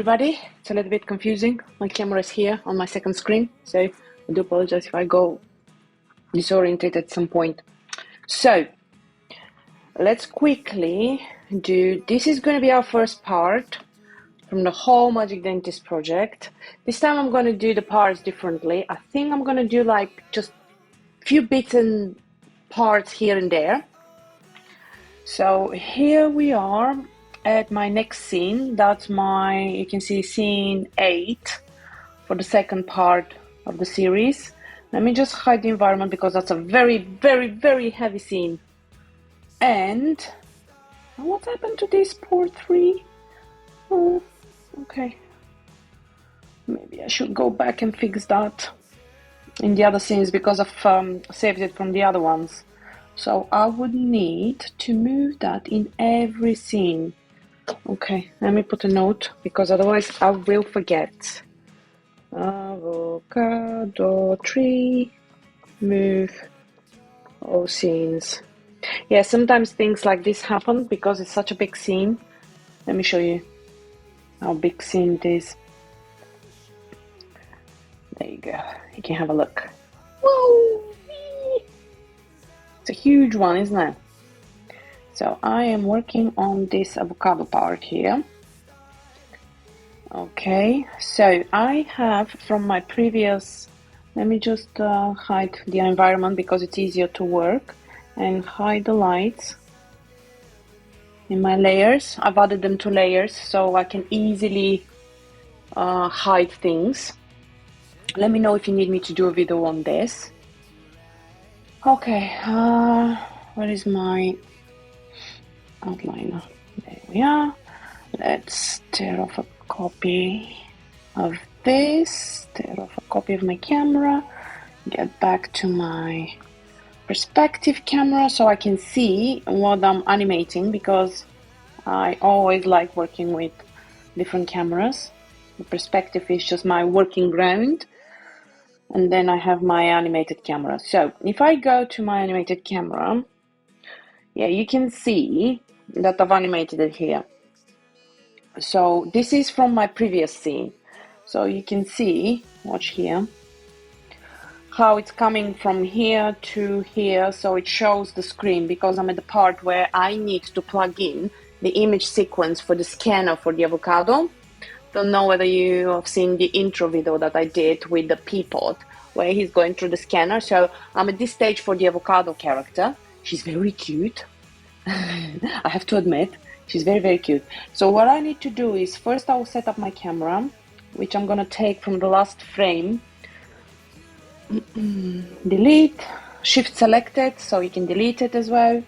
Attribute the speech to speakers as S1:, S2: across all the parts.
S1: everybody. It's a little bit confusing. My camera is here on my second screen, so I do apologize if I go disoriented at some point. So let's quickly do, this is going to be our first part from the whole Magic Dentist project. This time I'm going to do the parts differently. I think I'm going to do like just a few bits and parts here and there. So here we are at my next scene. That's my, you can see scene 8 for the second part of the series. Let me just hide the environment because that's a very, very, very heavy scene. And what happened to this poor tree? Oh, okay. Maybe I should go back and fix that in the other scenes because I've saved it from the other ones. So I would need to move that in every scene. Okay, let me put a note because otherwise I will forget. Avocado tree, move all scenes. Yeah, sometimes things like this happen because it's such a big scene. Let me show you how big scene it is. There you go. You can have a look. Whoa! It's a huge one, isn't it? So I am working on this avocado part here. Okay, so I have from my previous, let me just hide the environment because it's easier to work, and hide the lights in my layers. I've added them to layers so I can easily hide things. Let me know if you need me to do a video on this. Okay, where is my outliner? There we are. Let's tear off a copy of this, tear off a copy of my camera, get back to my perspective camera so I can see what I'm animating because I always like working with different cameras. The perspective is just my working ground. And then I have my animated camera. So if I go to my animated camera, yeah, you can see that I've animated it here. So this is from my previous scene. So you can see, watch here, how it's coming from here to here. So it shows the screen because I'm at the part where I need to plug in the image sequence for the scanner for the avocado. Don't know whether you have seen the intro video that I did with the peapod where he's going through the scanner. So I'm at this stage for the avocado character. She's very cute. I have to admit, she's very, very cute. So what I need to do is first I will set up my camera, which I'm going to take from the last frame. Delete, shift selected, so you can delete it as well.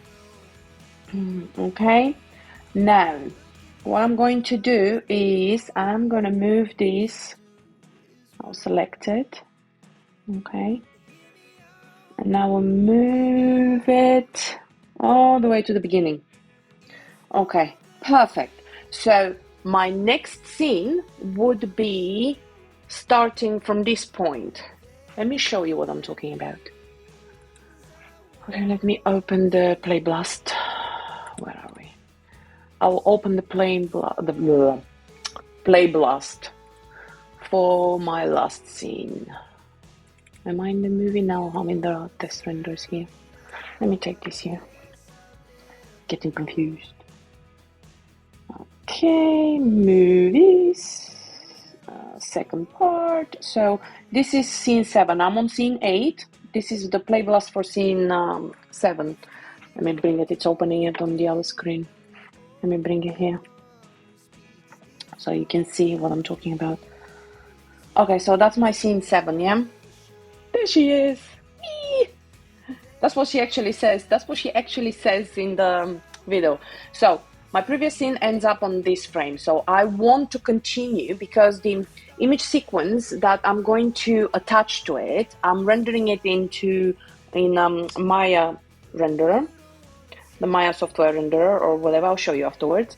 S1: Okay, now what I'm going to do is I'm going to move this. I'll select it. Okay. And now we'll move it all the way to the beginning. Okay, perfect. So my next scene would be starting from this point. Let me show you what I'm talking about. Okay, let me open the Play Blast. Where are we? I'll open the Play Blast for my last scene. Am I in the movie now? I'm in the test renders here. Let me take this here. Getting confused. Okay, movies. Second part. So this is scene 7. I'm on scene 8. This is the Play Blast for scene 7. Let me bring it. It's opening it on the other screen. Let me bring it here so you can see what I'm talking about. Okay, so that's my scene 7, yeah? There she is. Eee! That's what she actually says. That's what she actually says in the video. So my previous scene ends up on this frame. So I want to continue because the image sequence that I'm going to attach to it, I'm rendering it in Maya renderer, the Maya software renderer or whatever. I'll show you afterwards.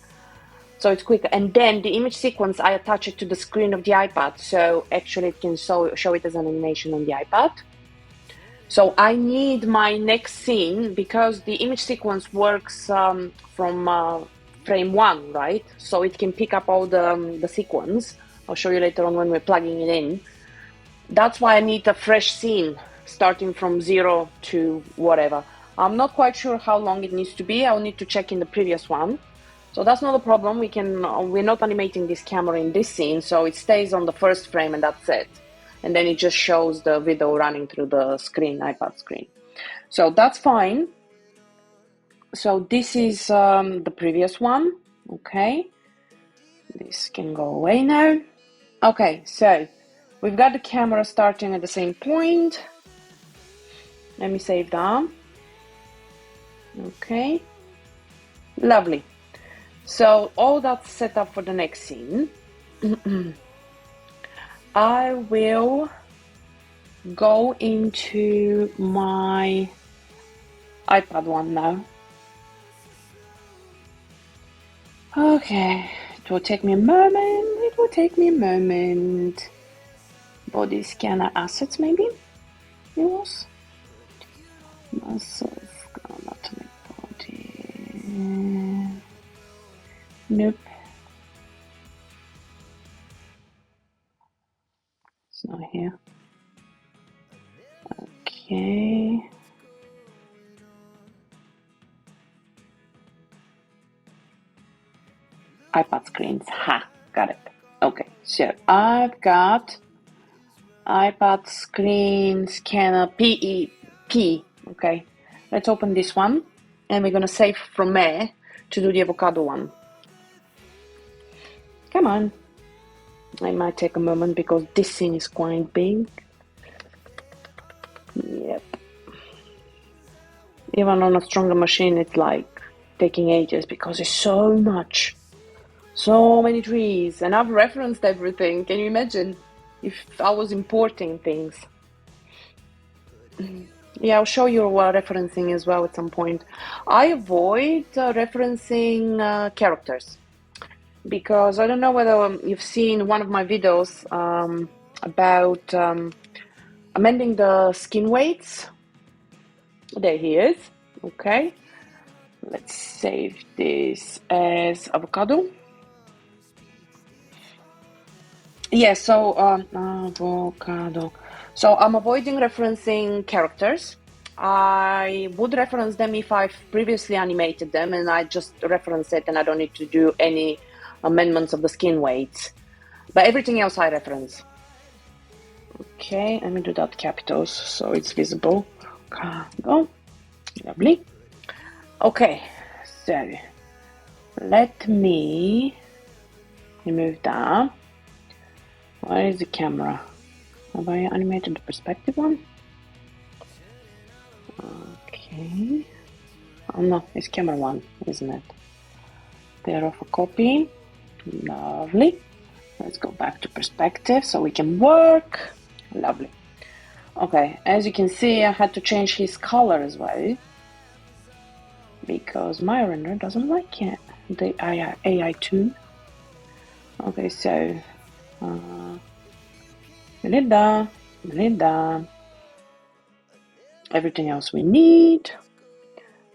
S1: So it's quicker. And then the image sequence, I attach it to the screen of the iPad. So actually it can show it as an animation on the iPad. So I need my next scene because the image sequence works from frame 1, right? So it can pick up all the sequence. I'll show you later on when we're plugging it in. That's why I need a fresh scene, starting from 0 to whatever. I'm not quite sure how long it needs to be. I'll need to check in the previous one. So that's not a problem. We're not animating this camera in this scene, so it stays on the first frame and that's it. And then it just shows the video running through the screen, iPad screen. So that's fine. So this is the previous one. Okay. This can go away now. Okay, so we've got the camera starting at the same point. Let me save that. Okay. Lovely. So all that's set up for the next scene. I will go into my iPad one now. Okay, it will take me a moment. Body scanner assets, maybe it was. Massive anatomic body. Nope. It's not here. Okay. iPad screens. Ha, got it. Okay, so I've got iPad screen scanner PEP. Okay, let's open this one and we're gonna save from there to do the avocado one. Come on. It might take a moment because this scene is quite big. Yep. Even on a stronger machine, it's like taking ages because it's so much. So many trees. And I've referenced everything. Can you imagine if I was importing things? Yeah, I'll show you referencing as well at some point. I avoid referencing characters because I don't know whether you've seen one of my videos about amending the skin weights. There he is. Okay, let's save this as avocado. Yeah, so avocado. So I'm avoiding referencing characters. I would reference them if I've previously animated them and I just reference it and I don't need to do any amendments of the skin weights. But everything else I reference. Okay, let me do that capitals so it's visible. Avocado. Lovely. Okay, so let me remove that. Where is the camera? Have I animated the perspective one? Okay. Oh no, it's camera one, isn't it? Pair of a copy. Lovely. Let's go back to perspective so we can work. Lovely. Okay, as you can see, I had to change his color as well because my render doesn't like it. The aitoon. Okay, so Melinda. Everything else we need.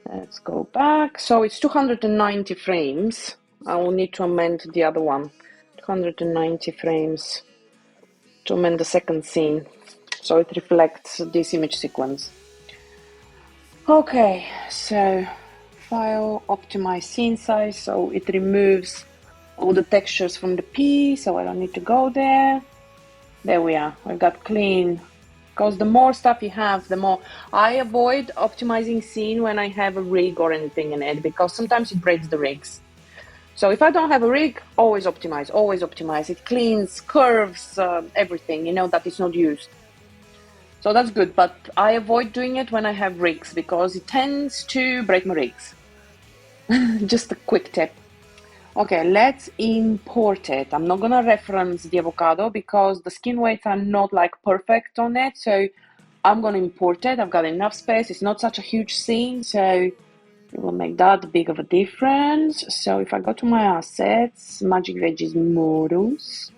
S1: Let's go back. So it's 290 frames. I will need to amend the other one. 290 frames to amend the second scene so it reflects this image sequence. Okay, so file, optimize scene size, so it removes all the textures from the P, so I don't need to go there. There we are, I've got clean. Because the more stuff you have, the more I avoid optimizing scene when I have a rig or anything in it, because sometimes it breaks the rigs. So if I don't have a rig, always optimize, always optimize. It cleans curves, everything, you know, that is not used. So that's good, but I avoid doing it when I have rigs because it tends to break my rigs. Just a quick tip. Okay, let's import it. I'm not gonna reference the avocado because the skin weights are not like perfect on it, so I'm gonna import it. I've got enough space. It's not such a huge scene, so it will make that big of a difference. So if I go to my assets, Magic Veggies models,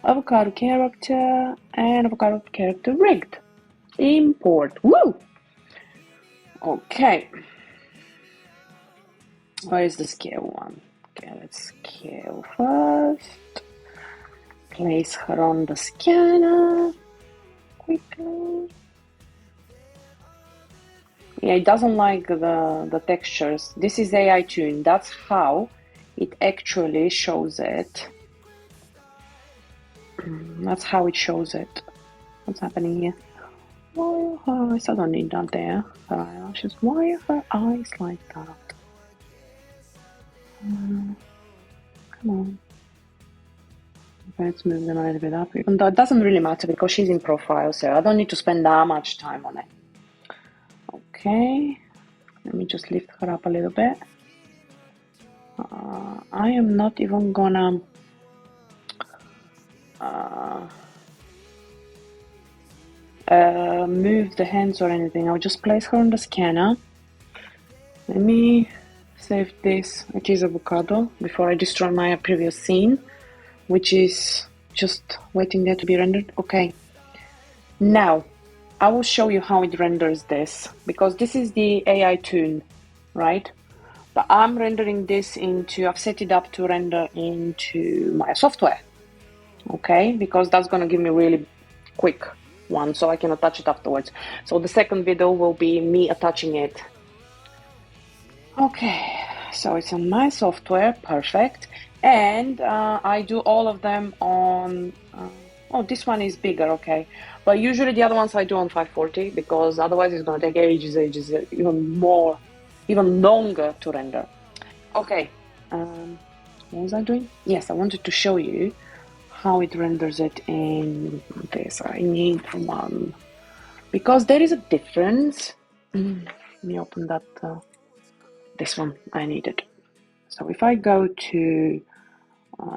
S1: avocado character, and avocado character rigged. Import. Woo! Okay. Where is the scale one? Okay, let's kill first. Place her on the scanner quickly. Yeah, it doesn't like the textures. This is aitoon. That's how it actually shows it. That's how it shows it. What's happening here? Why are her eyes? I don't need that there. Her eyelashes. Why are her eyes like that? Come on. Let's move them a little bit up. Even though it doesn't really matter because she's in profile, so I don't need to spend that much time on it. Okay. Let me just lift her up a little bit. I am not even gonna move the hands or anything. I'll just place her on the scanner. Let me save this, which is avocado, before I destroy my previous scene, which is just waiting there to be rendered. Okay. Now, I will show you how it renders this, because this is the aitoon, right? But I'm rendering this into, I've set it up to render into my software, okay? Because that's gonna give me really quick one, so I can attach it afterwards. So the second video will be me attaching it. Okay, so it's on my software, perfect. And I do all of them on, oh, this one is bigger, okay. But usually the other ones I do on 540, because otherwise it's gonna take ages, even longer to render. Okay, what was I doing? Yes, I wanted to show you how it renders it in this. I need one, because there is a difference. Let me open that, this one I needed. So if I go to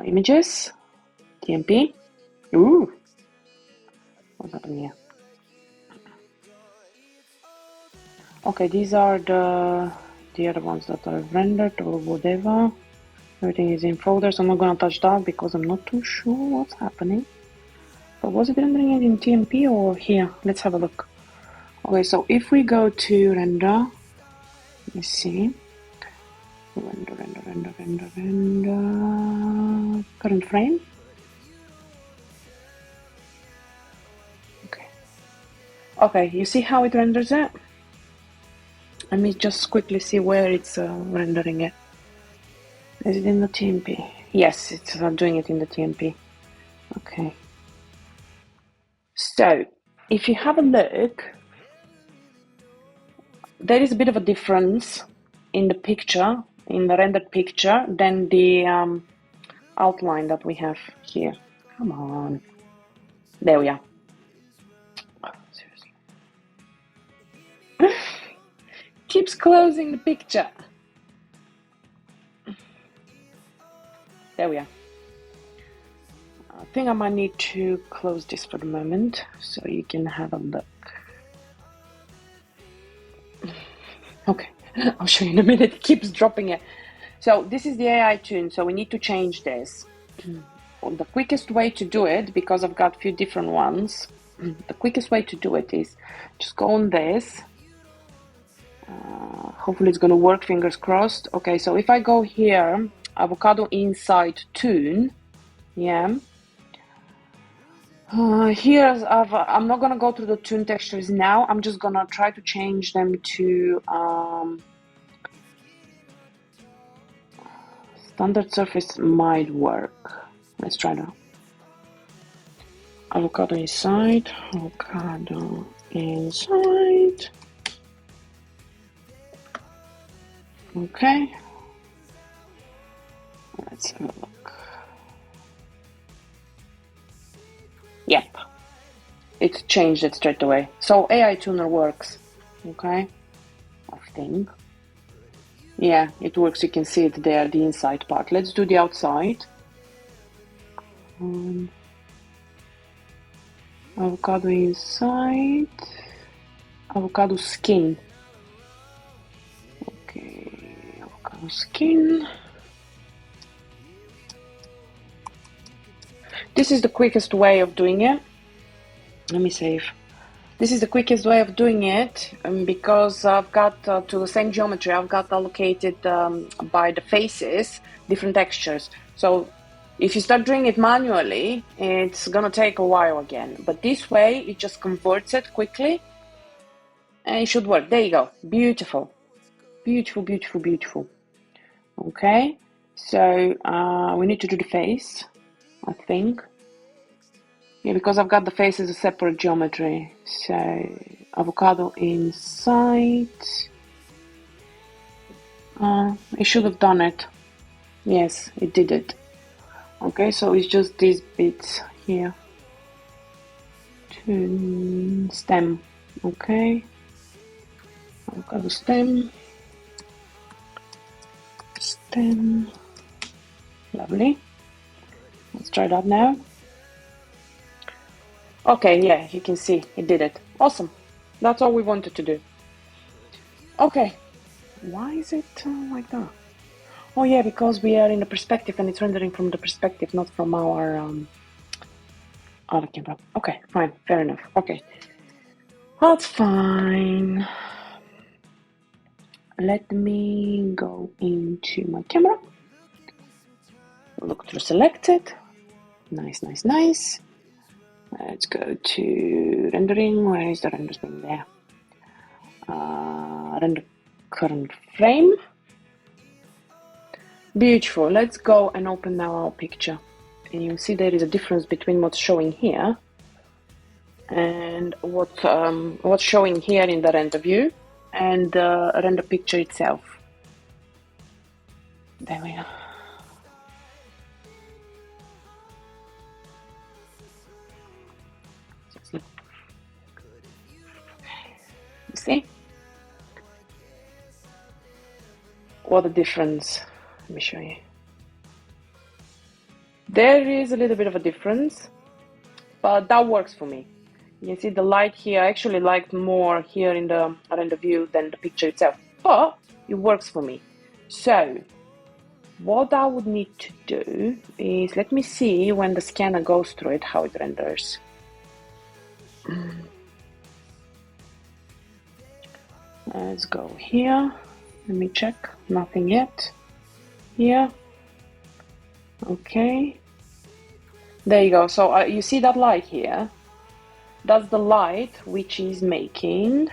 S1: images, TMP, ooh, what's happening here? Okay, these are the other ones that are rendered or whatever. Everything is in folders. I'm not gonna touch that because I'm not too sure what's happening. But was it rendering it in TMP or here? Let's have a look. Okay, so if we go to render, let me see. Render, current frame. Okay. Okay, you see how it renders it? Let me just quickly see where it's rendering it. Is it in the TMP? Yes, it's doing it in the TMP. Okay. So, if you have a look, there is a bit of a difference in the picture, in the rendered picture, than the outline that we have here. Come on. There we are. Oh, seriously. Keeps closing the picture. There we are. I think I might need to close this for the moment so you can have a look. Okay, I'll show you in a minute. It keeps dropping it. So this is the aitoon, so we need to change this. The quickest way to do it, because I've got a few different ones, the quickest way to do it is just go on this. Hopefully it's going to work, fingers crossed. Okay, so if I go here, avocado inside toon, yeah. Here, I'm not going to go through the toon textures now. I'm just going to try to change them to standard surface might work. Let's try that. Avocado inside, avocado inside. Okay. Let's have a look. Yep. It changed it straight away. So AI tuner works. Okay. I think. Yeah, it works. You can see it there, the inside part. Let's do the outside. Avocado inside. Avocado skin. Okay, avocado skin. This is the quickest way of doing it. Let me save. This is the quickest way of doing it because I've got to the same geometry, I've got allocated by the faces, different textures. So if you start doing it manually, it's gonna take a while again. But this way, it just converts it quickly and it should work. There you go. Beautiful. Beautiful, beautiful, beautiful. Okay, so we need to do the face, I think. Yeah, because I've got the face as a separate geometry. So avocado inside. It should have done it. Yes, it did it. Okay, so it's just these bits here to stem. Okay, avocado stem. Stem. Lovely. Let's try that now. Okay, yeah, you can see it did it. Awesome. That's all we wanted to do. Okay. Why is it like that? Oh yeah, because we are in the perspective and it's rendering from the perspective, not from our other camera. Okay, fine, fair enough. Okay, that's fine. Let me go into my camera. Look through selected. Nice, nice, nice. Let's go to rendering. Where is the render thing there? Render current frame. Beautiful. Let's go and open now our picture. And you see there is a difference between what's showing here and what's showing here in the render view and the render picture itself. There we are. You see? What a difference. Let me show you. There is a little bit of a difference, but that works for me. You can see the light here. I actually liked more here in the render view than the picture itself, but it works for me. So what I would need to do is, let me see when the scanner goes through it, how it renders. Let's go here. Let me check. Nothing yet. Here. Okay. There you go. So you see that light here? That's the light which is making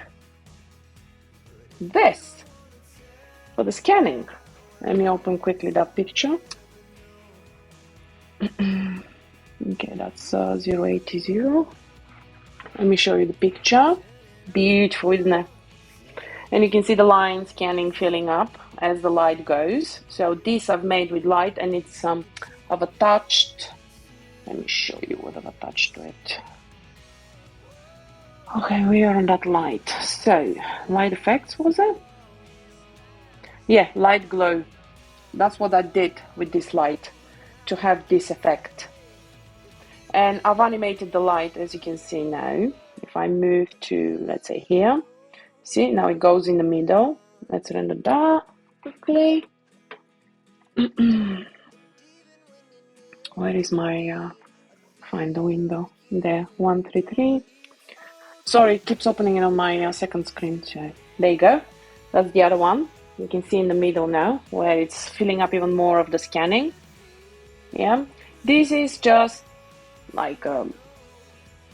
S1: this for the scanning. Let me open quickly that picture. Okay, that's 080. Let me show you the picture. Beautiful, isn't it? And you can see the line scanning filling up as the light goes. So this I've made with light, and it's I've attached. Let me show you what I've attached to it. Okay, we are on that light. So light effects, was it? Yeah, light glow. That's what I did with this light to have this effect. And I've animated the light, as you can see now. If I move to, let's say, here. See, now it goes in the middle. Let's render that quickly. Where is my, find the window? There, 133. Sorry, it keeps opening it on my second screen. So there you go. That's the other one. You can see in the middle now, where it's filling up even more of the scanning. Yeah, this is just like a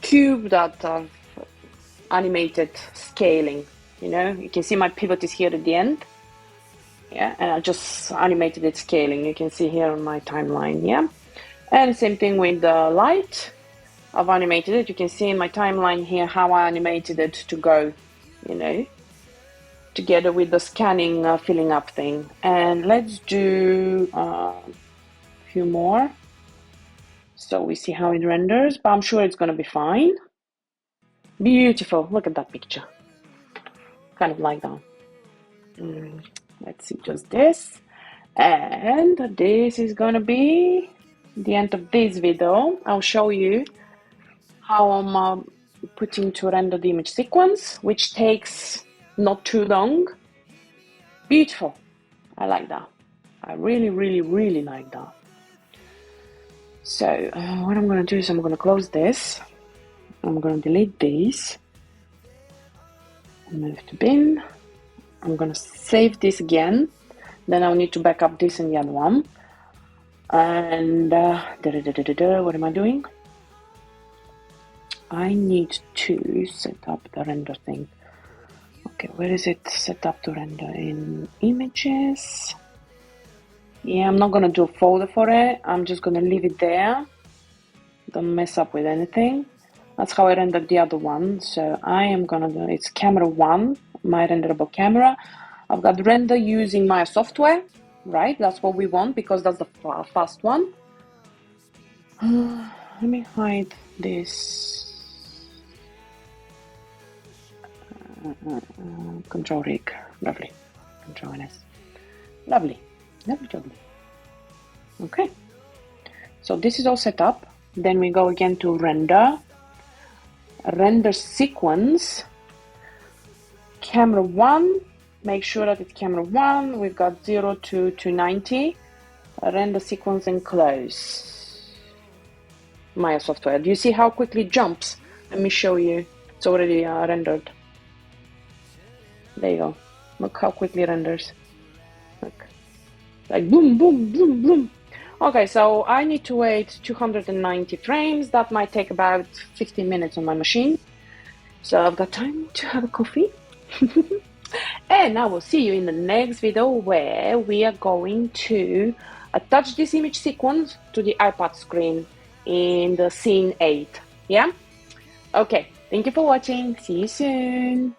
S1: cube that I've animated scaling. You know, you can see my pivot is here at the end. Yeah, and I just animated it scaling. You can see here on my timeline. Yeah, and same thing with the light. I've animated it. You can see in my timeline here how I animated it to go, you know, together with the scanning filling up thing. And let's do a few more so we see how it renders, but I'm sure it's going to be fine. Beautiful. Look at that picture. Kind of like that. Let's see just this. And this is going to be the end of this video. I'll show you how I'm putting to render the image sequence, which takes not too long. Beautiful. I like that. I really, really, really like that. So what I'm going to do is I'm going to close this. I'm going to delete this. Move to bin. I'm gonna save this again. Then I'll need to back up this and the other one. And what am I doing? I need to set up the render thing. Okay, where is it set up to render? In images. Yeah, I'm not gonna do a folder for it. I'm just gonna leave it there. Don't mess up with anything. That's how I rendered the other one. So I am gonna do, it's camera 1, my renderable camera. I've got render using my software, right? That's what we want because that's the fast one. Let me hide this. Control rig, lovely. Control S, lovely, lovely, lovely. Okay, so this is all set up. Then we go again to render sequence, camera 1, make sure that it's camera 1, we've got 0 to 290, render sequence and close. Maya software, do you see how quickly it jumps? Let me show you, it's already rendered. There you go, look how quickly it renders. Look, like boom, boom, boom, boom. Okay, so I need to wait 290 frames. That might take about 15 minutes on my machine. So I've got time to have a coffee. And I will see you in the next video where we are going to attach this image sequence to the iPad screen in the scene 8. Yeah? Okay, thank you for watching. See you soon.